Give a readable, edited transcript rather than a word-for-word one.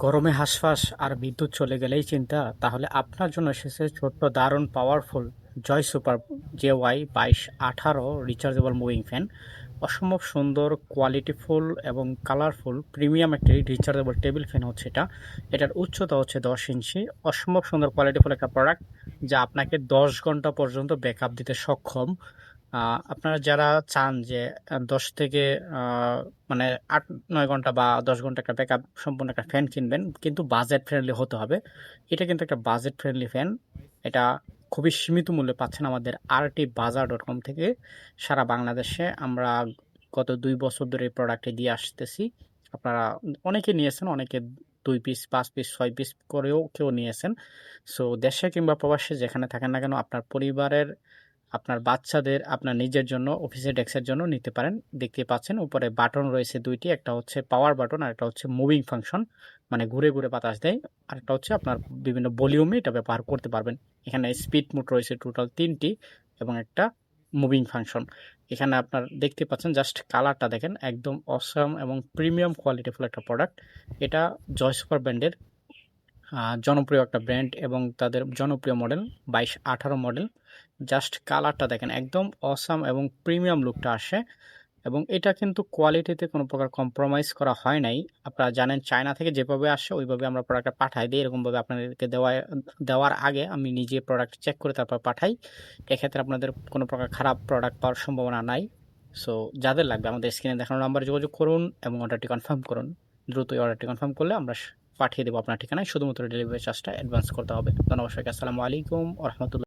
গরমে হাঁসফাঁস আর বিদ্যুৎ চলে গেলেই চিন্তা, তাহলে আপনার জন্য এসেছে ছোট্ট দারুণ powerful Joy super JY2218 rechargeable moving fan. অসম্ভব সুন্দর, কোয়ালিটিফুল এবং কালারফুল প্রিমিয়াম একটি রিচার্জেবল টেবিল ফ্যান হচ্ছে এটা। এটার উচ্চতা হচ্ছে 10 ইঞ্চি। অসম্ভব সুন্দর কোয়ালিটিফুল একটা প্রোডাক্ট, যা আপনাকে 10 ঘন্টা পর্যন্ত ব্যাকআপ দিতে সক্ষম। আপনারা যারা চান যে 10 থেকে মানে 8-9 ঘন্টা বা 10 ঘন্টা একটা ব্যাকআপ সম্পূর্ণ একটা ফ্যান কিনবেন, কিন্তু বাজেট ফ্রেন্ডলি হতে হবে। এটা কিন্তু একটা বাজেট ফ্রেন্ডলি ফ্যান। এটা খুবই সীমিত মূল্যে পাচ্ছেন আমাদের RTBazaar.com থেকে। সারা বাংলাদেশে আমরা গত 2 বছর ধরে এই প্রোডাক্টটি দিয়ে আসতেছি। আপনারা অনেকে নিয়েছেন, অনেকে 2 পিস, 5 পিস, 6 পিস করেও কেউ নিয়েছেন। সো দেশে কিংবা প্রবাসে যেখানে থাকেন না কেন, আপনার পরিবারের, আপনার বাচ্চাদের, আপনার নিজের জন্য, অফিসে ডেস্কের জন্য নিতে পারেন। দেখতে পাচ্ছেন উপরে বাটন রয়েছে দুইটি, একটা হচ্ছে পাওয়ার বাটন আর একটা হচ্ছে মুভিং ফাংশন, মানে ঘুরে ঘুরে বাতাস দেয়। আর একটা হচ্ছে আপনার বিভিন্ন ভলিউমে এটা ব্যবহার করতে পারবেন। এখানে স্পিড মোড রয়েছে টোটাল 3টি এবং একটা মুভিং ফাংশন। এখানে আপনার দেখতে পাচ্ছেন, জাস্ট কালারটা দেখেন, একদম অসাম এবং প্রিমিয়াম কোয়ালিটিফুল একটা প্রোডাক্ট। এটা জয় সুপার ব্র্যান্ডের জনপ্রিয় একটা ব্র্যান্ড এবং তাদের জনপ্রিয় মডেল 2218 মডেল। জাস্ট কালারটা দেখেন, একদম অসাম এবং প্রিমিয়াম লুকটা আসে। এবং এটা কিন্তু কোয়ালিটিতে কোনো প্রকার কম্প্রোমাইজ করা হয় নাই। আপনারা জানেন চায়না থেকে যেভাবে আসে ওইভাবে আমরা প্রোডাক্টটা পাঠাই দিই। এরকমভাবে আপনাদেরকে দেওয়ার আগে আমি নিজে প্রোডাক্ট চেক করে তারপর পাঠাই। এক্ষেত্রে আপনাদের কোনো প্রকার খারাপ প্রোডাক্ট পাওয়ার সম্ভাবনা নাই। সো যাদের লাগবে আমাদের স্ক্রিনে দেখানো নাম্বারে যোগাযোগ করুন এবং অর্ডারটি কনফার্ম করুন। দ্রুতই অর্ডারটি কনফার্ম করলে আমরা পাঠিয়ে দেবো আপনার ঠিকানায়। শুধুমাত্র ডেলিভারি চার্জটা অ্যাডভান্স করতে হবে। ধন্যবাদ সবাইকে। আসসালামু আলাইকুম ওয়া রাহমাতুল্লাহ।